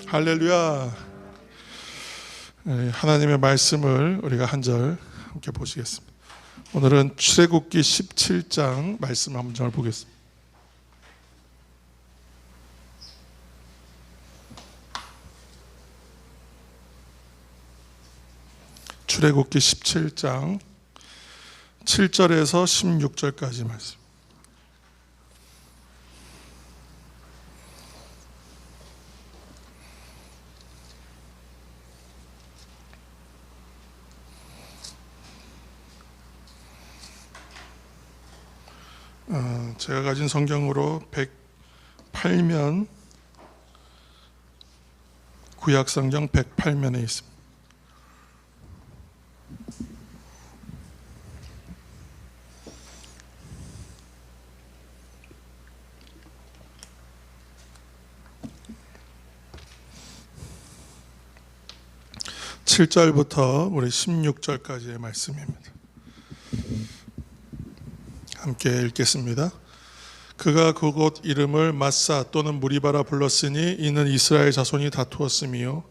할렐루야. 하나님의 말씀을 우리가 한 절 함께 보시겠습니다. 오늘은 출애굽기 17장 말씀 한 절을 보겠습니다. 출애굽기 17장 7절에서 16절까지 말씀. 제가 가진 성경으로 108면, 구약성경 108면에 있습니다. (7절부터) 우리 (16절까지의) 말씀입니다. 함께 읽겠습니다. 그가 그곳 이름을 마사 또는 무리바라 불렀으니 이는 이스라엘 자손이 다투었으며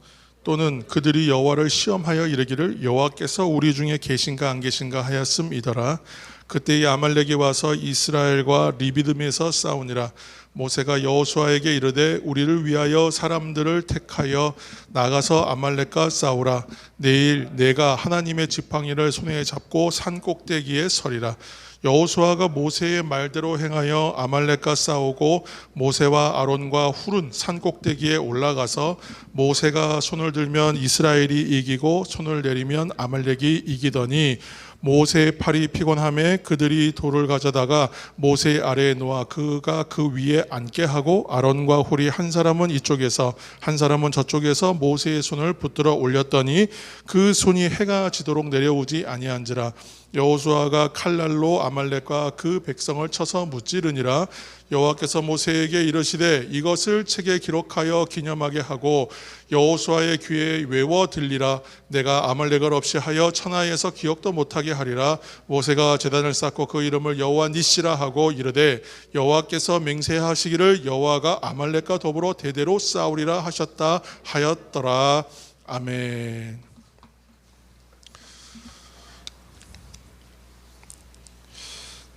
또는 그들이 여호와를 시험하여 이르기를 여호와께서 우리 중에 계신가 안 계신가 하였음이더라. 그때 이 아말렉이 와서 이스라엘과 리비딤에서 싸우니라. 모세가 여호수아에게 이르되 우리를 위하여 사람들을 택하여 나가서 아말렉과 싸우라. 내일 내가 하나님의 지팡이를 손에 잡고 산 꼭대기에 서리라. 여호수아가 모세의 말대로 행하여 아말렉과 싸우고 모세와 아론과 훌은 산 꼭대기에 올라가서 모세가 손을 들면 이스라엘이 이기고 손을 내리면 아말렉이 이기더니 모세의 팔이 피곤함에 그들이 돌을 가져다가 모세 아래에 놓아 그가 그 위에 앉게 하고 아론과 훌이 한 사람은 이쪽에서 한 사람은 저쪽에서 모세의 손을 붙들어 올렸더니 그 손이 해가 지도록 내려오지 아니한지라. 여호수아가 칼날로 아말렉과 그 백성을 쳐서 무찌르니라. 여호와께서 모세에게 이르시되 이것을 책에 기록하여 기념하게 하고 여호수아의 귀에 외워 들리라. 내가 아말렉을 없이 하여 천하에서 기억도 못하게 하리라. 모세가 제단을 쌓고 그 이름을 여호와 니시라 하고 이르되 여호와께서 맹세하시기를 여호와가 아말렉과 더불어 대대로 싸우리라 하셨다 하였더라. 아멘.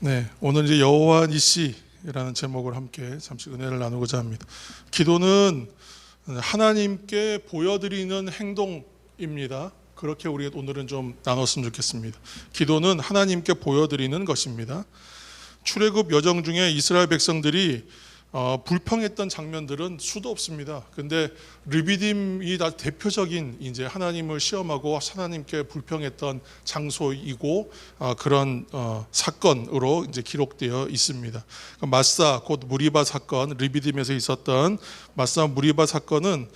네, 오늘 이제 여호와 니시라는 제목을 함께 잠시 은혜를 나누고자 합니다. 기도는 하나님께 보여드리는 행동입니다. 그렇게 우리가 오늘은 좀 나눴으면 좋겠습니다. 기도는 하나님께 보여드리는 것입니다. 출애굽 여정 중에 이스라엘 백성들이 불평했던 장면들은 수도 없습니다. 근데 르비딤이 다 대표적인 이제 하나님을 시험하고 하나님께 불평했던 장소이고 그런 사건으로 이제 기록되어 있습니다. 마사 곧 무리바 사건, 르비딤에서 있었던 마사 무리바 사건은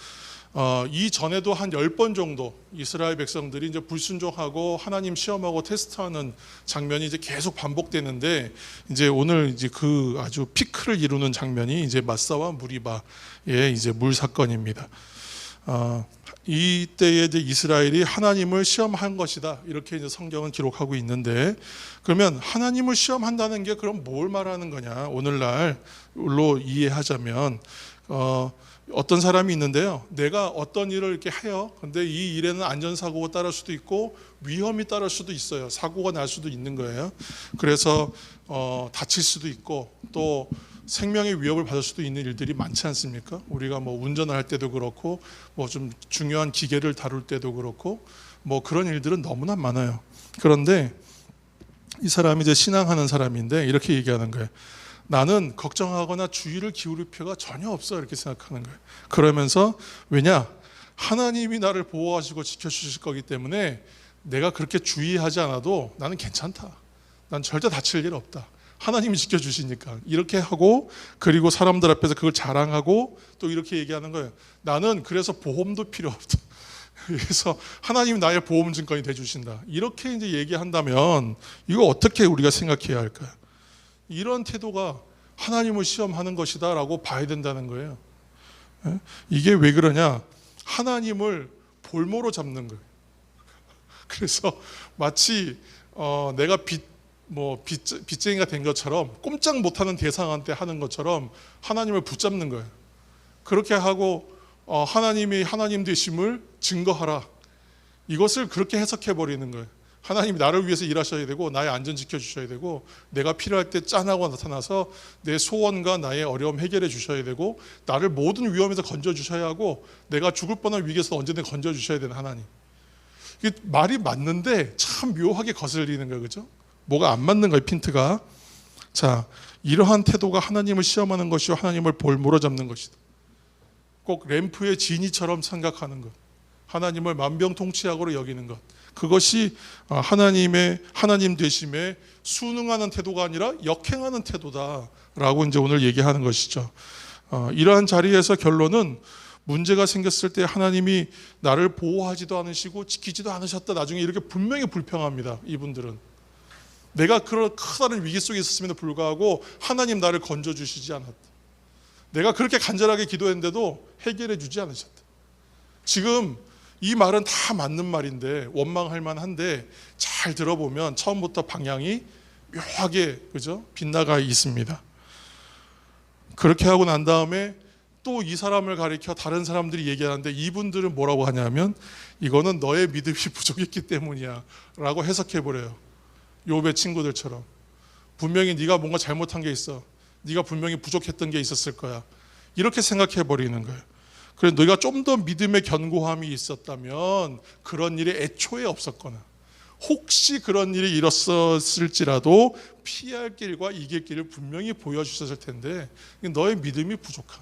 이전에도 한 10번 정도 이스라엘 백성들이 이제 불순종하고 하나님 시험하고 테스트하는 장면이 이제 계속 반복되는데 이제 오늘 이제 그 아주 피크를 이루는 장면이 이제 마사와 무리바의 이제 물 사건입니다. 이때에 이제 이스라엘이 하나님을 시험한 것이다. 이렇게 이제 성경은 기록하고 있는데 그러면 하나님을 시험한다는 게 그럼 뭘 말하는 거냐? 오늘날로 이해하자면 어떤 사람이 있는데요. 내가 어떤 일을 이렇게 해요. 근데 이 일에는 안전사고가 따를 수도 있고 위험이 따를 수도 있어요. 사고가 날 수도 있는 거예요. 그래서 다칠 수도 있고 또 생명의 위협을 받을 수도 있는 일들이 많지 않습니까? 우리가 뭐 운전을 할 때도 그렇고 뭐 좀 중요한 기계를 다룰 때도 그렇고 뭐 그런 일들은 너무나 많아요. 그런데 이 사람이 이제 신앙하는 사람인데 이렇게 얘기하는 거예요. 나는 걱정하거나 주의를 기울일 필요가 전혀 없어 이렇게 생각하는 거예요. 그러면서 왜냐? 하나님이 나를 보호하시고 지켜주실 거기 때문에 내가 그렇게 주의하지 않아도 나는 괜찮다. 난 절대 다칠 일 없다. 하나님이 지켜주시니까 이렇게 하고 그리고 사람들 앞에서 그걸 자랑하고 또 이렇게 얘기하는 거예요. 나는 그래서 보험도 필요 없다. 그래서 하나님이 나의 보험증권이 돼주신다. 이렇게 이제 얘기한다면 이거 어떻게 우리가 생각해야 할까요? 이런 태도가 하나님을 시험하는 것이다 라고 봐야 된다는 거예요. 이게 왜 그러냐? 하나님을 볼모로 잡는 거예요. 그래서 마치 내가 빚쟁이가 된 것처럼 꼼짝 못하는 대상한테 하는 것처럼 하나님을 붙잡는 거예요. 그렇게 하고 하나님이 하나님 되심을 증거하라. 이것을 그렇게 해석해 버리는 거예요. 하나님이 나를 위해서 일하셔야 되고 나의 안전 지켜주셔야 되고 내가 필요할 때 짠하고 나타나서 내 소원과 나의 어려움 해결해 주셔야 되고 나를 모든 위험에서 건져주셔야 하고 내가 죽을 뻔한 위기에서 언제든 건져주셔야 되는 하나님. 이게 말이 맞는데 참 묘하게 거슬리는 거예요. 그죠? 뭐가 안 맞는 거예요, 핀트가. 자, 이러한 태도가 하나님을 시험하는 것이요 하나님을 볼모로 잡는 것이다. 꼭 램프의 지니처럼 생각하는 것, 하나님을 만병통치약으로 여기는 것, 그것이 하나님 되심에 순응하는 태도가 아니라 역행하는 태도다라고 이제 오늘 얘기하는 것이죠. 이러한 자리에서 결론은 문제가 생겼을 때 하나님이 나를 보호하지도 않으시고 지키지도 않으셨다. 나중에 이렇게 분명히 불평합니다. 이분들은 내가 그런 커다란 위기 속에 있었음에도 불구하고 하나님 나를 건져주시지 않았다. 내가 그렇게 간절하게 기도했는데도 해결해 주지 않으셨다. 지금 이 말은 다 맞는 말인데 원망할 만한데 잘 들어보면 처음부터 방향이 묘하게 그죠? 빗나가 있습니다. 그렇게 하고 난 다음에 또 이 사람을 가리켜 다른 사람들이 얘기하는데 이분들은 뭐라고 하냐면 이거는 너의 믿음이 부족했기 때문이야 라고 해석해 버려요. 욥의 친구들처럼 분명히 네가 뭔가 잘못한 게 있어. 네가 분명히 부족했던 게 있었을 거야. 이렇게 생각해 버리는 거예요. 그래서 너희가 좀 더 믿음의 견고함이 있었다면 그런 일이 애초에 없었거나 혹시 그런 일이 일었을지라도 피할 길과 이길 길을 분명히 보여주셨을 텐데 너의 믿음이 부족한,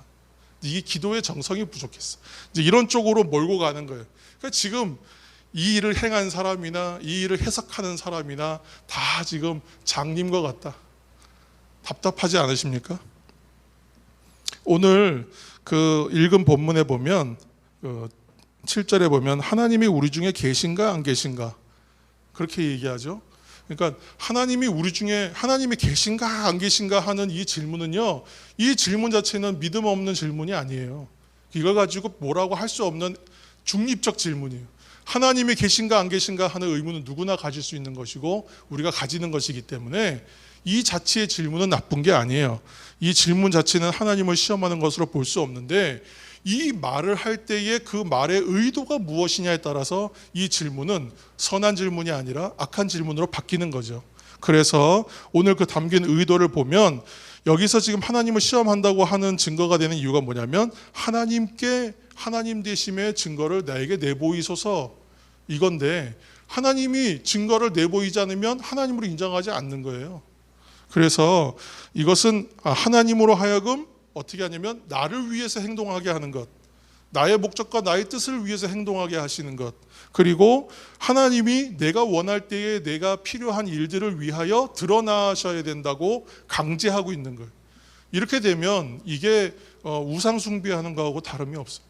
네 기도의 정성이 부족했어. 이제 이런 쪽으로 몰고 가는 거예요. 그러니까 지금 이 일을 행한 사람이나 이 일을 해석하는 사람이나 다 지금 장님과 같다. 답답하지 않으십니까? 오늘 그 읽은 본문에 보면 7절에 보면 하나님이 우리 중에 계신가 안 계신가 그렇게 얘기하죠. 그러니까 하나님이 우리 중에 하나님이 계신가 안 계신가 하는 이 질문은요, 이 질문 자체는 믿음 없는 질문이 아니에요. 이걸 가지고 뭐라고 할 수 없는 중립적 질문이에요. 하나님이 계신가 안 계신가 하는 의문은 누구나 가질 수 있는 것이고 우리가 가지는 것이기 때문에 이 자체의 질문은 나쁜 게 아니에요. 이 질문 자체는 하나님을 시험하는 것으로 볼 수 없는데 이 말을 할 때의 그 말의 의도가 무엇이냐에 따라서 이 질문은 선한 질문이 아니라 악한 질문으로 바뀌는 거죠. 그래서 오늘 그 담긴 의도를 보면 여기서 지금 하나님을 시험한다고 하는 증거가 되는 이유가 뭐냐면 하나님께 하나님 되심의 증거를 나에게 내보이소서 이건데 하나님이 증거를 내보이지 않으면 하나님으로 인정하지 않는 거예요. 그래서 이것은 하나님으로 하여금 어떻게 하냐면 나를 위해서 행동하게 하는 것, 나의 목적과 나의 뜻을 위해서 행동하게 하시는 것, 그리고 하나님이 내가 원할 때에 내가 필요한 일들을 위하여 드러나셔야 된다고 강제하고 있는 거예요. 이렇게 되면 이게 우상 숭배하는 거하고 다름이 없어요.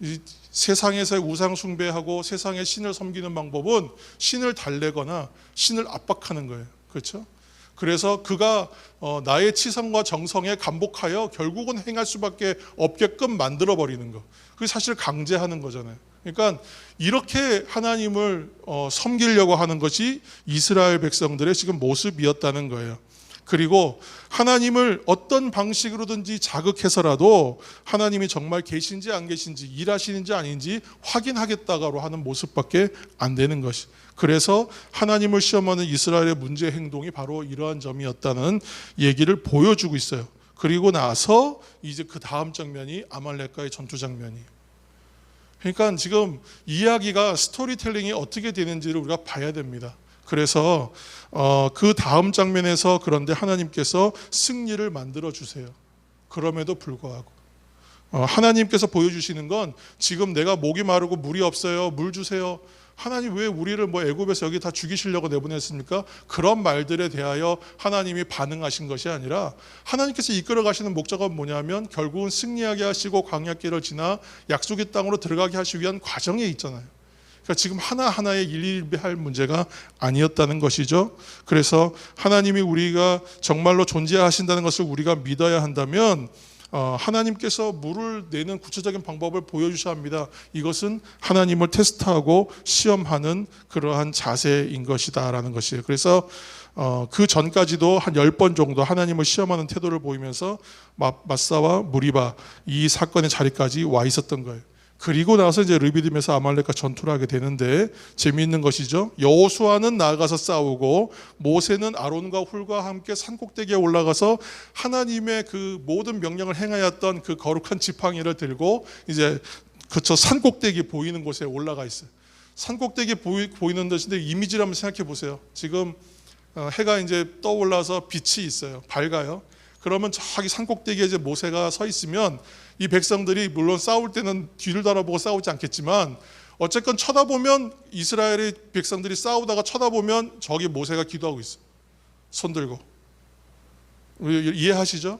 이 세상에서의 우상 숭배하고 세상의 신을 섬기는 방법은 신을 달래거나 신을 압박하는 거예요. 그렇죠? 그래서 그가 나의 치성과 정성에 감복하여 결국은 행할 수밖에 없게끔 만들어버리는 거. 그게 사실 강제하는 거잖아요. 그러니까 이렇게 하나님을 섬기려고 하는 것이 이스라엘 백성들의 지금 모습이었다는 거예요. 그리고 하나님을 어떤 방식으로든지 자극해서라도 하나님이 정말 계신지 안 계신지 일하시는지 아닌지 확인하겠다고 하는 모습밖에 안 되는 것이. 그래서 하나님을 시험하는 이스라엘의 문제 행동이 바로 이러한 점이었다는 얘기를 보여주고 있어요. 그리고 나서 이제 그 다음 장면이 아말렉과의 전투 장면이에요. 그러니까 지금 이야기가 스토리텔링이 어떻게 되는지를 우리가 봐야 됩니다. 그래서 그 다음 장면에서 그런데 하나님께서 승리를 만들어 주세요. 그럼에도 불구하고 하나님께서 보여주시는 건 지금 내가 목이 마르고 물이 없어요. 물 주세요. 하나님 왜 우리를 애굽에서 여기 다 죽이시려고 내보냈습니까? 그런 말들에 대하여 하나님이 반응하신 것이 아니라 하나님께서 이끌어 가시는 목적은 뭐냐면 결국은 승리하게 하시고 광야길을 지나 약속의 땅으로 들어가게 하시기 위한 과정에 있잖아요. 그러니까 지금 하나하나의 일일비 할 문제가 아니었다는 것이죠. 그래서 하나님이 우리가 정말로 존재하신다는 것을 우리가 믿어야 한다면 하나님께서 물을 내는 구체적인 방법을 보여주셔야 합니다. 이것은 하나님을 테스트하고 시험하는 그러한 자세인 것이다라는 것이에요. 그래서 그 전까지도 한 10번 정도 하나님을 시험하는 태도를 보이면서 마사와 무리바 이 사건의 자리까지 와 있었던 거예요. 그리고 나서 이제 르비딤에서 아말렉과 전투를 하게 되는데 재미있는 것이죠. 여호수아는 나아가서 싸우고 모세는 아론과 훌과 함께 산꼭대기에 올라가서 하나님의 그 모든 명령을 행하였던 그 거룩한 지팡이를 들고 이제 그쵸 산꼭대기 보이는 곳에 올라가 있어요. 산꼭대기 보이는 것인데 이미지를 한번 생각해 보세요. 지금 해가 이제 떠올라서 빛이 있어요. 밝아요. 그러면 저기 산꼭대기에 이제 모세가 서 있으면 이 백성들이 물론 싸울 때는 뒤를 돌아보고 싸우지 않겠지만 어쨌건 쳐다보면 이스라엘의 백성들이 싸우다가 쳐다보면 저기 모세가 기도하고 있어요. 손 들고. 이해하시죠?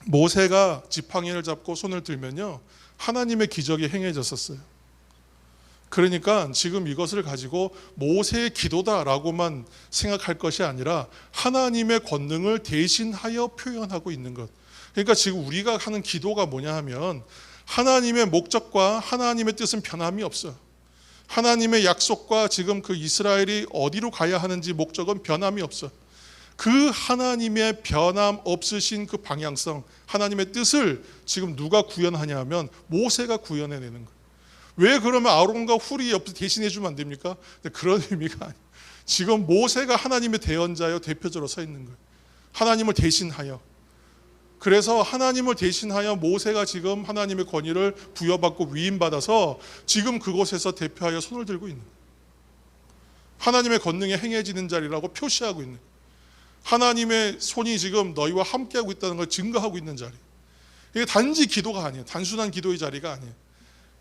모세가 지팡이를 잡고 손을 들면요 하나님의 기적이 행해졌었어요. 그러니까 지금 이것을 가지고 모세의 기도다라고만 생각할 것이 아니라 하나님의 권능을 대신하여 표현하고 있는 것. 그러니까 지금 우리가 하는 기도가 뭐냐 하면 하나님의 목적과 하나님의 뜻은 변함이 없어요. 하나님의 약속과 지금 그 이스라엘이 어디로 가야 하는지 목적은 변함이 없어요. 그 하나님의 변함 없으신 그 방향성, 하나님의 뜻을 지금 누가 구현하냐 하면 모세가 구현해내는 거예요. 왜 그러면 아론과 훌이 옆에서 대신해 주면 안 됩니까? 그런 의미가 아니에요. 지금 모세가 하나님의 대언자요 대표자로 서 있는 거예요. 하나님을 대신하여. 그래서 하나님을 대신하여 모세가 지금 하나님의 권위를 부여받고 위임받아서 지금 그곳에서 대표하여 손을 들고 있는 거예요. 하나님의 권능이 행해지는 자리라고 표시하고 있는 거예요. 하나님의 손이 지금 너희와 함께하고 있다는 걸 증거하고 있는 자리. 이게 단지 기도가 아니에요. 단순한 기도의 자리가 아니에요.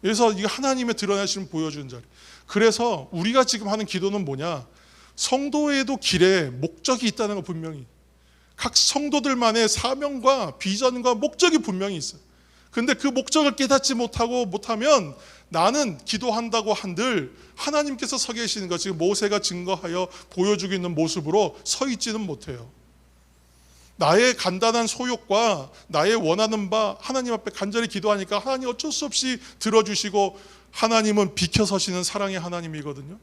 그래서 이게 하나님의 드러나심을 보여주는 자리. 그래서 우리가 지금 하는 기도는 뭐냐? 성도에도 길에 목적이 있다는 거 분명히. 각 성도들만의 사명과 비전과 목적이 분명히 있어요. 그런데 그 목적을 깨닫지 못하면 나는 기도한다고 한들 하나님께서 서 계시는 것, 지금 모세가 증거하여 보여주고 있는 모습으로 서 있지는 못해요. 나의 간단한 소욕과 나의 원하는 바 하나님 앞에 간절히 기도하니까 하나님 어쩔 수 없이 들어주시고 하나님은 비켜서시는 사랑의 하나님이거든요.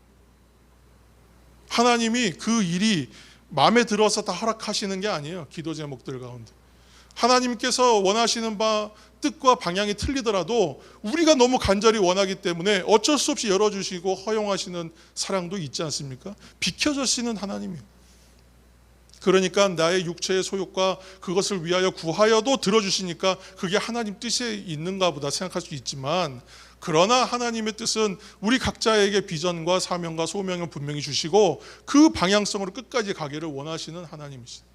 하나님이 그 일이 마음에 들어서 다 허락하시는 게 아니에요. 기도 제목들 가운데 하나님께서 원하시는 바 뜻과 방향이 틀리더라도 우리가 너무 간절히 원하기 때문에 어쩔 수 없이 열어주시고 허용하시는 사랑도 있지 않습니까? 비켜주시는 하나님이에요. 그러니까 나의 육체의 소욕과 그것을 위하여 구하여도 들어주시니까 그게 하나님 뜻에 있는가 보다 생각할 수 있지만, 그러나 하나님의 뜻은 우리 각자에게 비전과 사명과 소명을 분명히 주시고 그 방향성으로 끝까지 가기를 원하시는 하나님이시다.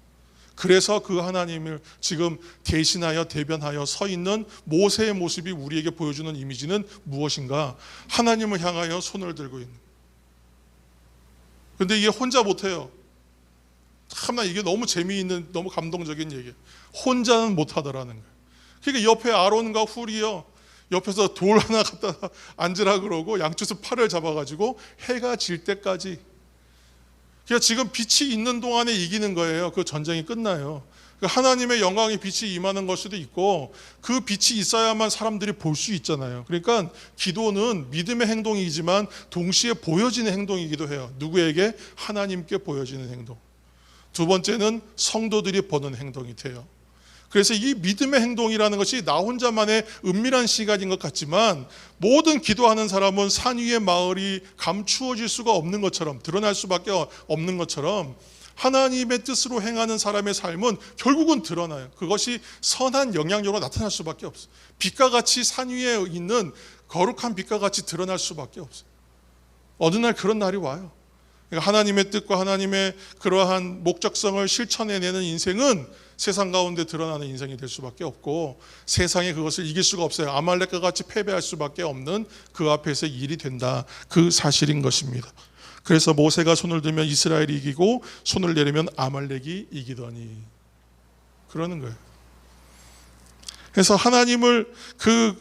그래서 그 하나님을 지금 대신하여 대변하여 서 있는 모세의 모습이 우리에게 보여주는 이미지는 무엇인가? 하나님을 향하여 손을 들고 있는. 그런데 이게 혼자 못해요. 참나 이게 너무 재미있는, 너무 감동적인 얘기예요. 혼자는 못하더라는 거예요. 그러니까 옆에 아론과 훌이요, 옆에서 돌 하나 갖다 앉으라 그러고 양쪽에서 팔을 잡아가지고 해가 질 때까지. 그러니까 지금 빛이 있는 동안에 이기는 거예요. 그 전쟁이 끝나요. 하나님의 영광의 빛이 임하는 걸 수도 있고 그 빛이 있어야만 사람들이 볼 수 있잖아요. 그러니까 기도는 믿음의 행동이지만 동시에 보여지는 행동이기도 해요. 누구에게? 하나님께 보여지는 행동. 두 번째는 성도들이 보는 행동이 돼요. 그래서 이 믿음의 행동이라는 것이 나 혼자만의 은밀한 시간인 것 같지만 모든 기도하는 사람은 산 위의 마을이 감추어질 수가 없는 것처럼, 드러날 수밖에 없는 것처럼 하나님의 뜻으로 행하는 사람의 삶은 결국은 드러나요. 그것이 선한 영향력으로 나타날 수밖에 없어요. 빛과 같이 산 위에 있는 거룩한 빛과 같이 드러날 수밖에 없어요. 어느 날 그런 날이 와요. 하나님의 뜻과 하나님의 그러한 목적성을 실천해내는 인생은 세상 가운데 드러나는 인생이 될 수밖에 없고 세상에 그것을 이길 수가 없어요. 아말렉과 같이 패배할 수밖에 없는 그 앞에서 일이 된다. 그 사실인 것입니다. 그래서 모세가 손을 들면 이스라엘이 이기고 손을 내리면 아말렉이 이기더니 그러는 거예요. 그래서 하나님을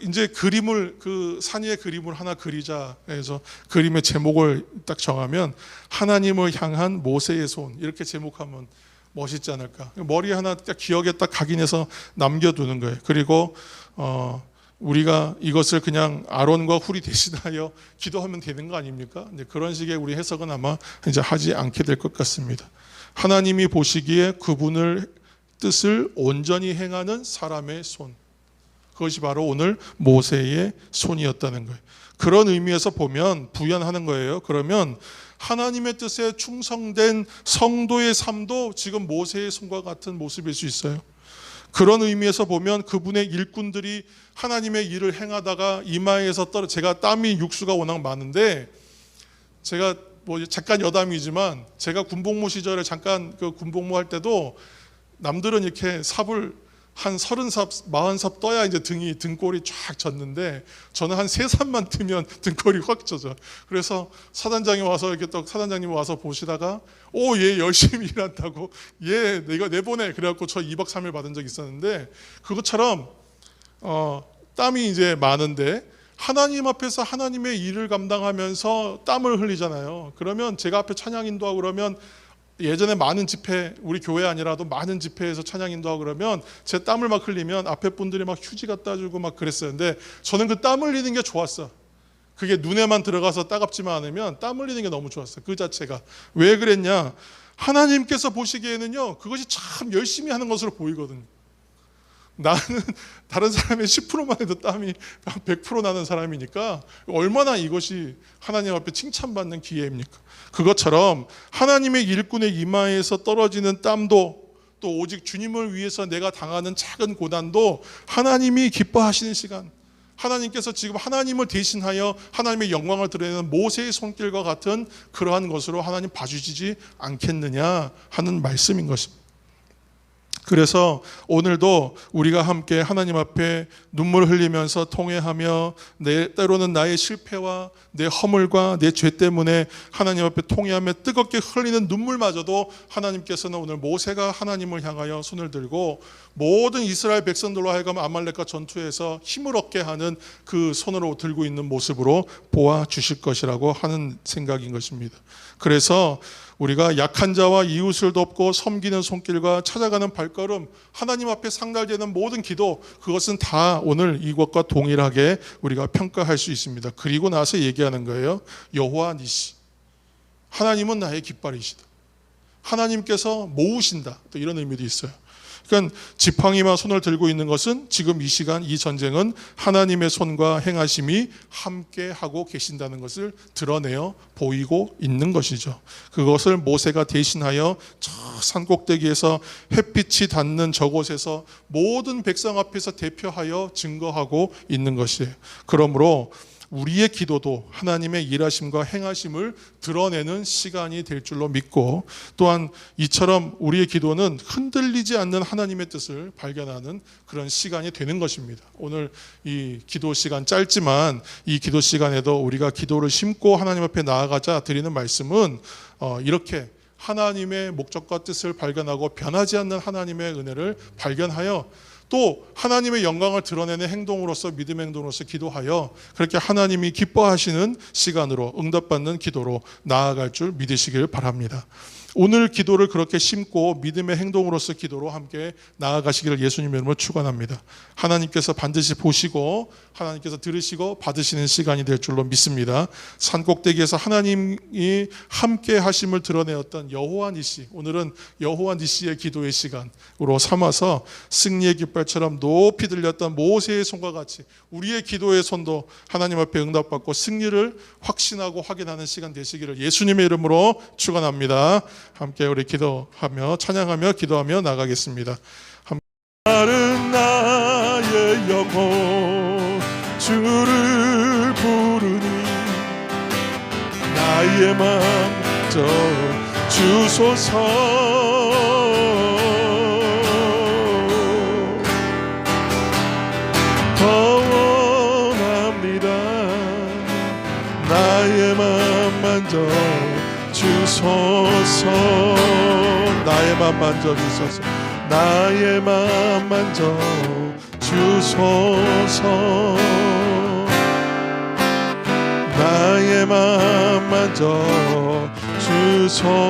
이제 그림을, 그 산 위의 그림을 하나 그리자 해서 그림의 제목을 딱 정하면 하나님을 향한 모세의 손, 이렇게 제목하면 멋있지 않을까. 머리 하나 딱 기억에 딱 각인해서 남겨두는 거예요. 그리고 우리가 이것을 그냥 아론과 훌이 대신하여 기도하면 되는 거 아닙니까? 이제 그런 식의 우리 해석은 아마 이제 하지 않게 될 것 같습니다. 하나님이 보시기에 그분을 뜻을 온전히 행하는 사람의 손, 그것이 바로 오늘 모세의 손이었다는 거예요. 그런 의미에서 보면 부연하는 거예요. 그러면 하나님의 뜻에 충성된 성도의 삶도 지금 모세의 손과 같은 모습일 수 있어요. 그런 의미에서 보면 그분의 일꾼들이 하나님의 일을 행하다가 이마에서 제가 땀이 육수가 워낙 많은데, 제가 뭐 잠깐 여담이지만 제가 군복무 시절에 잠깐 그 군복무 할 때도 남들은 이렇게 삽을 한 30삽, 40삽 떠야 이제 등골이 쫙 젖는데 저는 한 3삽만 뜨면 등골이 확 젖어. 그래서 사단장이 와서 이렇게 또 사단장님 와서 보시다가 얘 열심히 일한다고 얘 내가 내보내 그래갖고 저 2박 3일 받은 적이 있었는데, 그것처럼 땀이 이제 많은데 하나님 앞에서 하나님의 일을 감당하면서 땀을 흘리잖아요. 그러면 제가 앞에 찬양 인도하고 그러면 예전에 많은 집회, 우리 교회 아니라도 많은 집회에서 찬양 인도하고 그러면 제 땀을 막 흘리면 앞에 분들이 막 휴지 갖다 주고 막 그랬어요. 근데 저는 그 땀 흘리는 게 좋았어. 그게 눈에만 들어가서 따갑지만 않으면 땀 흘리는 게 너무 좋았어요. 그 자체가. 왜 그랬냐? 하나님께서 보시기에는요, 그것이 참 열심히 하는 것으로 보이거든요. 나는 다른 사람의 10%만 해도 땀이 100% 나는 사람이니까 얼마나 이것이 하나님 앞에 칭찬받는 기회입니까? 그것처럼 하나님의 일꾼의 이마에서 떨어지는 땀도, 또 오직 주님을 위해서 내가 당하는 작은 고난도 하나님이 기뻐하시는 시간, 하나님께서 지금 하나님을 대신하여 하나님의 영광을 드러내는 모세의 손길과 같은 그러한 것으로 하나님 봐주시지 않겠느냐 하는 말씀인 것입니다. 그래서 오늘도 우리가 함께 하나님 앞에 눈물 흘리면서 통회하며, 때로는 나의 실패와 내 허물과 내 죄 때문에 하나님 앞에 통회하며 뜨겁게 흘리는 눈물마저도 하나님께서는 오늘 모세가 하나님을 향하여 손을 들고 모든 이스라엘 백성들로 하여금 아말렉과 전투에서 힘을 얻게 하는 그 손으로 들고 있는 모습으로 보아 주실 것이라고 하는 생각인 것입니다. 그래서 우리가 약한 자와 이웃을 돕고 섬기는 손길과 찾아가는 발걸음, 하나님 앞에 상달되는 모든 기도, 그것은 다 오늘 이것과 동일하게 우리가 평가할 수 있습니다. 그리고 나서 얘기하는 거예요. 여호와 니시, 하나님은 나의 깃발이시다. 하나님께서 모으신다. 또 이런 의미도 있어요. 그러니까 지팡이와 손을 들고 있는 것은 지금 이 시간, 이 전쟁은 하나님의 손과 행하심이 함께 하고 계신다는 것을 드러내어 보이고 있는 것이죠. 그것을 모세가 대신하여 저 산꼭대기에서 햇빛이 닿는 저곳에서 모든 백성 앞에서 대표하여 증거하고 있는 것이에요. 그러므로 우리의 기도도 하나님의 일하심과 행하심을 드러내는 시간이 될 줄로 믿고, 또한 이처럼 우리의 기도는 흔들리지 않는 하나님의 뜻을 발견하는 그런 시간이 되는 것입니다. 오늘 이 기도 시간 짧지만 이 기도 시간에도 우리가 기도를 심고 하나님 앞에 나아가자 드리는 말씀은 이렇게 하나님의 목적과 뜻을 발견하고 변하지 않는 하나님의 은혜를 발견하여 또 하나님의 영광을 드러내는 행동으로서, 믿음의 행동으로서 기도하여 그렇게 하나님이 기뻐하시는 시간으로, 응답받는 기도로 나아갈 줄 믿으시길 바랍니다. 오늘 기도를 그렇게 심고 믿음의 행동으로서 기도로 함께 나아가시기를 예수님의 이름으로 축원합니다. 하나님께서 반드시 보시고 하나님께서 들으시고 받으시는 시간이 될 줄로 믿습니다. 산꼭대기에서 하나님이 함께 하심을 드러내었던 여호와 니시, 오늘은 여호와 니시의 기도의 시간으로 삼아서 승리의 깃발처럼 높이 들렸던 모세의 손과 같이 우리의 기도의 손도 하나님 앞에 응답받고 승리를 확신하고 확인하는 시간 되시기를 예수님의 이름으로 축원합니다. 함께 우리 기도하며 찬양하며 기도하며 나가겠습니다. 다른 나의 영혼 주를 부르니 나의 맘 저 주소서. 더 원합니다. 나의 맘 만져 주소서. 나의 맘 만져 주소서. 나의 맘 만져 주소서. 나의 맘 만져 주소서.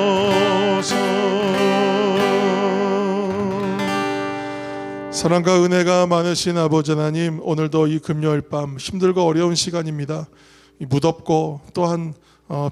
사랑과 은혜가 많으신 아버지 하나님, 오늘도 이 금요일 밤 힘들고 어려운 시간입니다. 이 무덥고 또한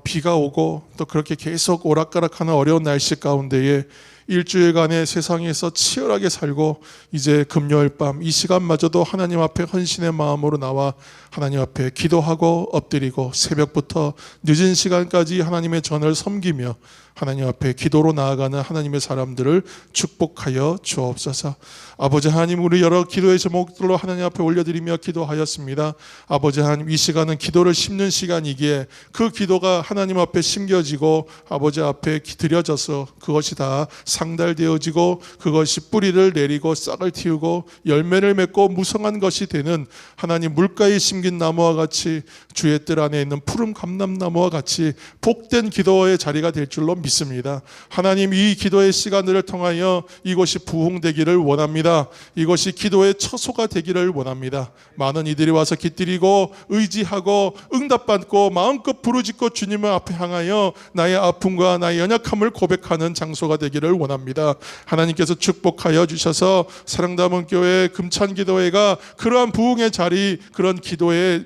비가 오고 또 그렇게 계속 오락가락하는 어려운 날씨 가운데에 일주일간의 세상에서 치열하게 살고 이제 금요일 밤 이 시간마저도 하나님 앞에 헌신의 마음으로 나와 하나님 앞에 기도하고 엎드리고 새벽부터 늦은 시간까지 하나님의 전을 섬기며 하나님 앞에 기도로 나아가는 하나님의 사람들을 축복하여 주옵소서. 아버지 하나님, 우리 여러 기도의 제목들로 하나님 앞에 올려드리며 기도하였습니다. 아버지 하나님, 이 시간은 기도를 심는 시간이기에 그 기도가 하나님 앞에 심겨지고 아버지 앞에 드려져서 그것이 다 상달되어지고 그것이 뿌리를 내리고 싹을 틔우고 열매를 맺고 무성한 것이 되는 하나님 물가에 심긴 나무와 같이 주의 뜰 안에 있는 푸른 감람나무와 같이 복된 기도의 자리가 될 줄로 믿습니다. 하나님, 이 기도의 시간들을 통하여 이것이 부흥되기를 원합니다. 이것이 기도의 처소가 되기를 원합니다. 많은 이들이 와서 깃들이고 의지하고 응답받고 마음껏 부르짖고 주님을 앞에 향하여 나의 아픔과 나의 연약함을 고백하는 장소가 되기를 원합니다. 하나님께서 축복하여 주셔서 사랑담은 교회 금찬기도회가 그러한 부흥의 자리, 그런 기도의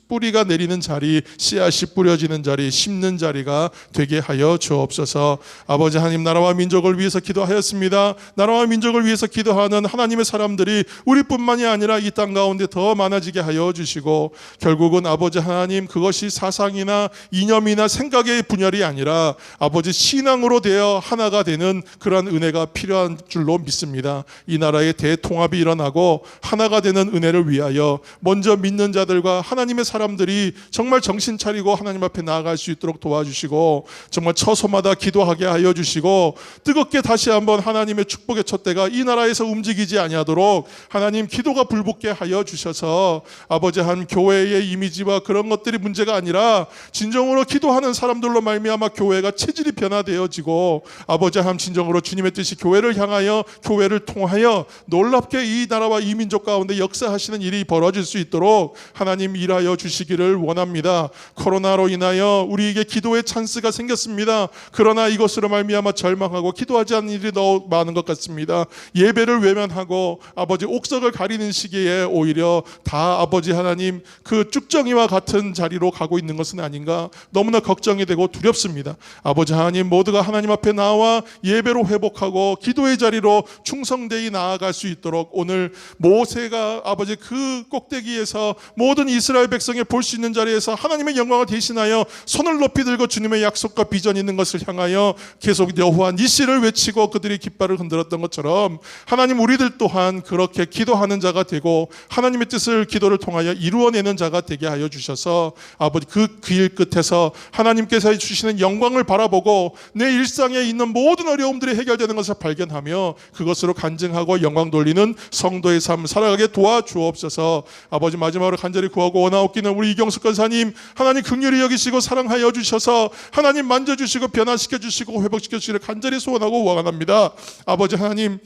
뿌리가 내리는 자리, 씨앗이 뿌려지는 자리, 심는 자리가 되게 하여 주옵소서. 아버지 하나님, 나라와 민족을 위해서 기도하였습니다. 나라와 민족을 위해서 기도하는 하나님의 사람들이 우리뿐만이 아니라 이 땅 가운데 더 많아지게 하여 주시고, 결국은 아버지 하나님, 그것이 사상이나 이념이나 생각의 분열이 아니라 아버지 신앙으로 되어 하나가 되는 그러한 은혜가 필요한 줄로 믿습니다. 이 나라의 대통합이 일어나고 하나가 되는 은혜를 위하여 먼저 믿는 자들과 하나님의 사람들이 정말 정신 차리고 하나님 앞에 나아갈 수 있도록 도와주시고, 정말 처소마다 기도하게 하여 주시고, 뜨겁게 다시 한번 하나님의 축복의 촛대가 이 나라에서 움직이지 아니하도록 하나님 기도가 불붙게 하여 주셔서, 아버지 한 교회의 이미지와 그런 것들이 문제가 아니라 진정으로 기도하는 사람들로 말미암아 교회가 체질이 변화되어지고, 아버지 한 진정으로 주님의 뜻이 교회를 향하여 교회를 통하여 놀랍게 이 나라와 이 민족 가운데 역사하시는 일이 벌어질 수 있도록 하나님 일하여 주시기를 원합니다. 코로나로 인하여 우리에게 기도의 찬스가 생겼습니다. 그러나 이것으로 말미암아 절망하고 기도하지 않는 일이 너무 많은 것 같습니다. 예배를 외면하고 아버지 옥석을 가리는 시기에 오히려 다 아버지 하나님 그 쭉정이와 같은 자리로 가고 있는 것은 아닌가 너무나 걱정이 되고 두렵습니다. 아버지 하나님, 모두가 하나님 앞에 나와 예배로 회복하고 기도의 자리로 충성되이 나아갈 수 있도록 오늘 모세가 아버지 그 꼭대기에서 모든 이스라엘 백성이 볼 수 있는 자리에서 하나님의 영광을 대신하여 손을 높이 들고 주님의 약속과 비전이 있는 것을 향하여 계속 여호와 니시를 외치고 그들이 깃발을 흔들었던 것처럼 하나님, 우리들 또한 그렇게 기도하는 자가 되고 하나님의 뜻을 기도를 통하여 이루어내는 자가 되게 하여 주셔서 아버지 그 길 끝에서 하나님께서 주시는 영광을 바라보고 내 일상에 있는 모든 어려움들이 해결되는 것을 발견하며 그것으로 간증하고 영광 돌리는 성도의 삶 살아가게 도와주옵소서. 아버지, 마지막으로 간절히 구하고 원하옵기는 우리 이경숙 권사님, 하나님 긍휼히 여기시고 사랑하여 주셔서 하나님 만져주시고 변화시켜 주시고 회복시켜 주시기를 간절히 소원하고 원합니다. 아버지 하나님,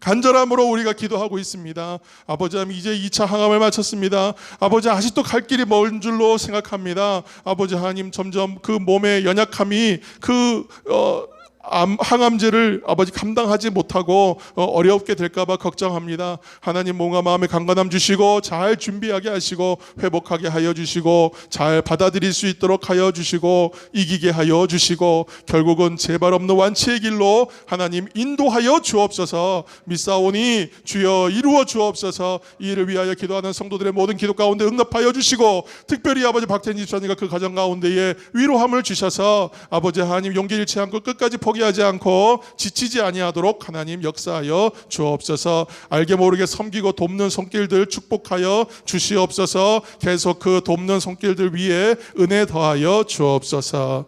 간절함으로 우리가 기도하고 있습니다. 아버지 하나님, 이제 2차 항암을 마쳤습니다. 아버지, 아직도 갈 길이 먼 줄로 생각합니다. 아버지 하나님, 점점 그 몸의 연약함이 항암제를 아버지 감당하지 못하고 어렵게 될까봐 걱정합니다. 하나님, 몸과 마음의 강건함 주시고 잘 준비하게 하시고 회복하게 하여 주시고 잘 받아들일 수 있도록 하여 주시고 이기게 하여 주시고 결국은 재발 없는 완치의 길로 하나님 인도하여 주옵소서. 믿사오니 주여 이루어 주옵소서. 이 일을 위하여 기도하는 성도들의 모든 기도 가운데 응답하여 주시고, 특별히 아버지 박태진 집사님과 그 가정 가운데에 위로함을 주셔서 아버지 하나님 용기 잃지 않고 끝까지 포기하지 않고 지치지 아니하도록 하나님 역사하여 주옵소서. 알게 모르게 섬기고 돕는 손길들 축복하여 주시옵소서. 계속 그 돕는 손길들 위에 은혜 더하여 주옵소서.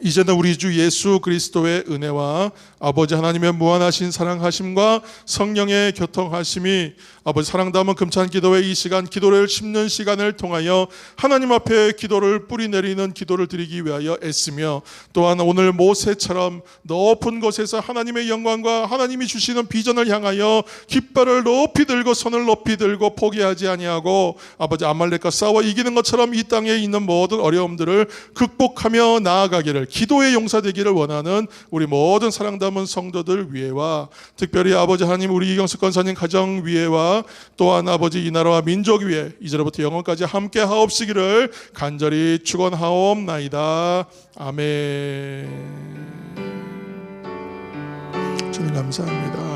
이제는 우리 주 예수 그리스도의 은혜와 아버지 하나님의 무한하신 사랑하심과 성령의 교통하심이 아버지 사랑 담은 금찬기도회 이 시간 기도를 심는 시간을 통하여 하나님 앞에 기도를 뿌리 내리는 기도를 드리기 위하여 애쓰며, 또한 오늘 모세처럼 높은 곳에서 하나님의 영광과 하나님이 주시는 비전을 향하여 깃발을 높이 들고 손을 높이 들고 포기하지 아니하고 아버지 아말렉과 싸워 이기는 것처럼 이 땅에 있는 모든 어려움들을 극복하며 나아가기를, 기도의 용사되기를 원하는 우리 모든 사랑 담은 남은 성도들 위에와 특별히 아버지 하나님 우리 이경숙 권사님 가정 위에와 또한 아버지 이 나라와 민족 위에 이제로부터 영원까지 함께 하옵시기를 간절히 축원하옵나이다. 아멘. 주님 감사합니다.